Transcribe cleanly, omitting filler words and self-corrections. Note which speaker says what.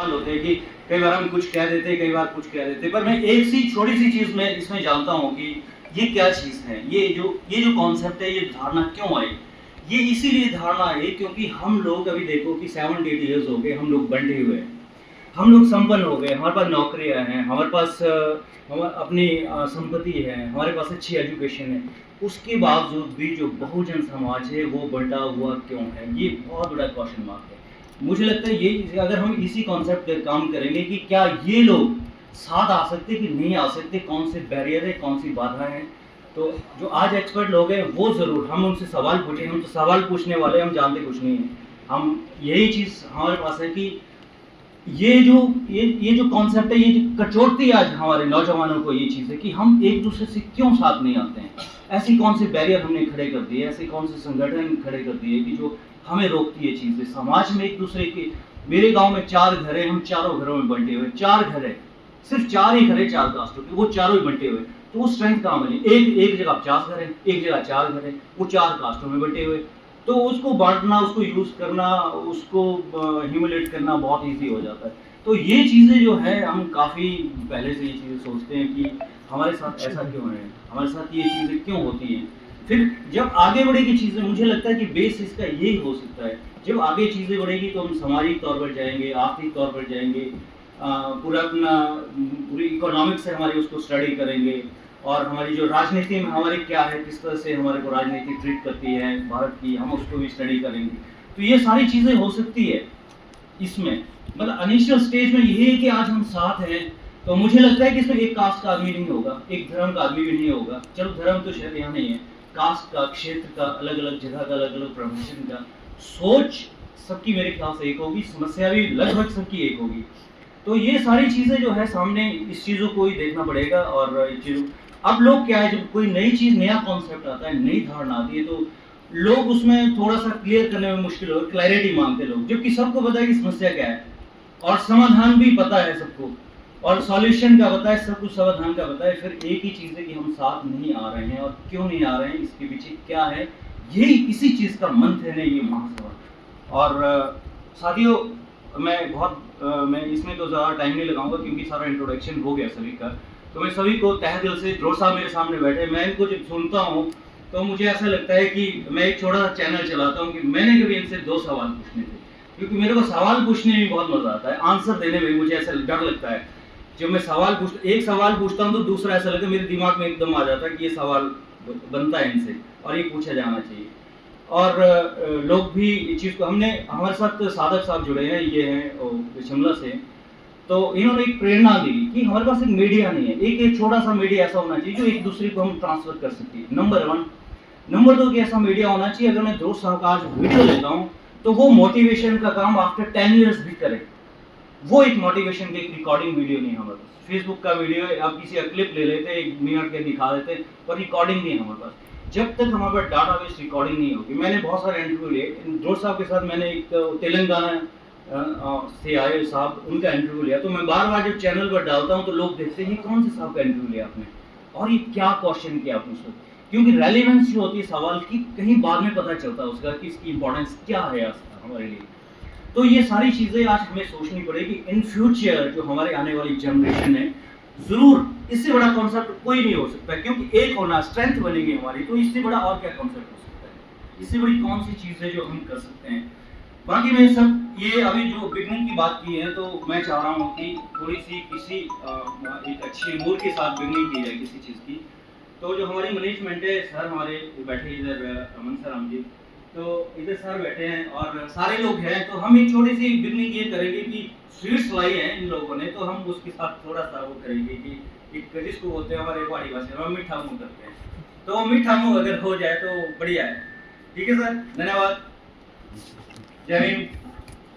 Speaker 1: सवाल होते हैं कि कई बार हम कुछ कह देते हैं, कई बार कुछ कह देते हैं, पर मैं एक सी छोटी सी चीज़ मैं इसमें जानता हूँ कि ये क्या चीज़ है, ये जो कॉन्सेप्ट है, ये धारणा क्यों आई? ये इसीलिए धारणा आई क्योंकि हम लोग अभी देखो कि 7-8 ईयर्स हो गए, हम लोग बंधे हुए हैं, हम लोग संपन्न हो गए, हमारे पास नौकरियाँ हैं, हमारे पास अपनी संपत्ति है, हमारे पास अच्छी एजुकेशन है, उसके बावजूद भी जो बहुजन समाज है वो बंटा हुआ क्यों है? ये बहुत बड़ा क्वेश्चन मार्क है। मुझे लगता है ये अगर हम इसी कॉन्सेप्ट पे काम करेंगे कि क्या ये लोग साथ आ सकते कि नहीं आ सकते, कौन से बैरियर है, कौन सी बाधा है, तो जो आज एक्सपर्ट लोग हैं वो ज़रूर हम उनसे सवाल पूछें, हम तो सवाल पूछने वाले, हम जानते कुछ नहीं हैं। हम यही चीज़ हमारे पास है कि ये जो कॉन्सेप्ट है, ये जो कचोटती है आज हमारे नौजवानों को, ये चीज़ है कि हम एक दूसरे से क्यों साथ नहीं आते हैं। ऐसी कौन से बैरियर हमने खड़े कर दिए, ऐसे कौन से संगठन खड़े कर दिए कि जो हमें रोकती है चीज़ें। समाज में एक दूसरे के, मेरे गांव में 4 घर हैं, हम चारों घरों में बंटे हुए, 4 घर है, सिर्फ 4 ही घर है 4 कास्टों के, वो चारों ही बंटे हुए, तो वो स्ट्रेंथ कहाँ बनी? एक जगह 50 घर है, एक जगह 4 घर है, वो 4 कास्टों में बंटे हुए, तो उसको बांटना, उसको यूज़ करना, उसको ह्यूमिलेट करना बहुत ईजी हो जाता है। तो ये चीज़ें जो है हम काफ़ी पहले से ये चीज़ें सोचते हैं कि हमारे साथ ऐसा क्यों है, हमारे साथ ये चीज़ें क्यों होती हैं। फिर जब आगे बढ़ेगी चीज़ें, मुझे लगता है कि बेस इसका यही हो सकता है, जब आगे चीज़ें बढ़ेगी तो हम सामाजिक तौर पर जाएंगे, आर्थिक तौर पर जाएंगे, पूरा अपना पूरी इकोनॉमिक्स से हमारी उसको स्टडी करेंगे, और हमारी जो राजनीति में हमारे क्या है, किस तरह से हमारे को राजनीति ट्रीट करती है भारत की, हम उसको भी स्टडी करेंगे। तो ये सारी चीज़ें हो सकती है इसमें, मतलब इनिशियल स्टेज में ये है कि आज हम साथ हैं, तो मुझे लगता है कि इसमें एक कास्ट का आदमी नहीं होगा, एक धर्म का आदमी भी नहीं होगा, चलो धर्म तो शायद यहाँ नहीं है, कास्ट का, क्षेत्र का, अलग अलग जगह का, अलग अलग प्रोफेशन का, सोच सबकी मेरे ख्याल से एक होगी, समस्या भी लगभग सबकी एक होगी। तो ये सारी चीज़ें जो है सामने, इस चीज़ों को ही देखना पड़ेगा। और अब लोग क्या है, जब कोई नई चीज़, नया कॉन्सेप्ट आता है, नई धारणा आती है, तो लोग उसमें थोड़ा सा क्लियर करने में मुश्किल हो, क्लैरिटी मांगते लोग, जबकि सबको पता है कि समस्या क्या है और समाधान भी पता है सबको, और सॉल्यूशन का पता है, सब कुछ समाधान का पता है। फिर एक ही चीज़ है कि हम साथ नहीं आ रहे हैं, और क्यों नहीं आ रहे हैं, इसके पीछे क्या है, यही इसी चीज़ का मंत्र है ये महासभा। और साथियों, मैं इसमें तो ज़्यादा टाइम नहीं लगाऊंगा क्योंकि सारा इंट्रोडक्शन हो गया सभी का। तो मैं सभी को तहे दिल से, ड्रोर साहब मेरे सामने बैठे, मैं इनको जब सुनता हूँ तो मुझे ऐसा लगता है कि मैं एक छोटा सा चैनल चलाता हूँ कि मैंने कभी इनसे 2 सवाल पूछने थे, क्योंकि मेरे को सवाल पूछने में बहुत मज़ा आता है, आंसर देने में मुझे ऐसा डर लगता है। जब मैं एक सवाल पूछता हूँ तो दूसरा ऐसा लगता है मेरे दिमाग में एकदम आ जाता है कि ये सवाल बनता है इनसे और ये पूछा जाना चाहिए। और लोग भी इस चीज़ को, हमारे साथ साधक साहब जुड़े हैं, ये हैं शिमला से, तो इन्होंने एक प्रेरणा दी कि हमारे पास एक मीडिया नहीं है, एक छोटा सा मीडिया ऐसा होना चाहिए जो एक दूसरे को हम ट्रांसफर कर सकते हैं, नंबर 1। नंबर 2 कि ऐसा मीडिया होना चाहिए, अगर मैं दोस्त साहब का आज वीडियो लेता हूँ तो वो मोटिवेशन का काम आफ्टर 10 ईयर्स भी करे। वो एक मोटिवेशन की एक रिकॉर्डिंग वीडियो नहीं है हमारे पास। फेसबुक का वीडियो है, आप किसी का क्लिप ले लेते हैं, 1 मिनट के दिखा देते हैं, पर रिकॉर्डिंग नहीं है हमारे पास। जब तक हमारे पास डाटाबेस रिकॉर्डिंग नहीं होगी, मैंने बहुत सारे इंटरव्यू लिए, दोस्त साहब के साथ मैंने एक तेलंगाना से आए साहब, उनका इंटरव्यू लिया, तो मैं बार बार जब चैनल पर डालता हूँ तो लोग देखते हैं कौन से साहब का इंटरव्यू लिया आपने और ये क्या क्वेश्चन किया आपने उसको, क्योंकि रेलिवेंस जो होती है सवाल की कहीं बाद में पता चलता है उसका कि इसकी इंपॉर्टेंस क्या है हमारे लिए। तो ये सारी चीज़ें आज हमें सोचनी पड़ेगी इन फ्यूचर, जो हमारे आने वाली जनरेशन है, ज़रूर इससे बड़ा कॉन्सेप्ट कोई नहीं हो सकता, क्योंकि एक होना स्ट्रेंथ बनेगी हमारी, तो इससे बड़ा और क्या कॉन्सेप्ट हो सकता है, इससे बड़ी कौन सी चीज़ है जो हम कर सकते हैं। बाकी मैं सब ये अभी जो बिगनिंग की बात की है, तो मैं चाह रहा हूँ कि थोड़ी सी किसी एक अच्छे मूड के साथ बिगनिंग की जाए किसी चीज़ की। तो जो हमारी मैनेजमेंट है, सर हमारे बैठे इधर, अमन सर हम जी, तो इधर सर बैठे हैं और सारे लोग हैं, तो हम एक छोटी सी बिगनिंग ये करेंगे कि स्वीट्स लाई हैं इन लोगों ने, तो हम उसके साथ थोड़ा सा वो करेंगे कि एक जिसको बोलते हैं हमारे पहाड़ी भाषा में मीठा मुँह करते हैं, तो मीठा मुँह अगर हो जाए तो बढ़िया है। ठीक है सर, धन्यवाद, जय हिंद।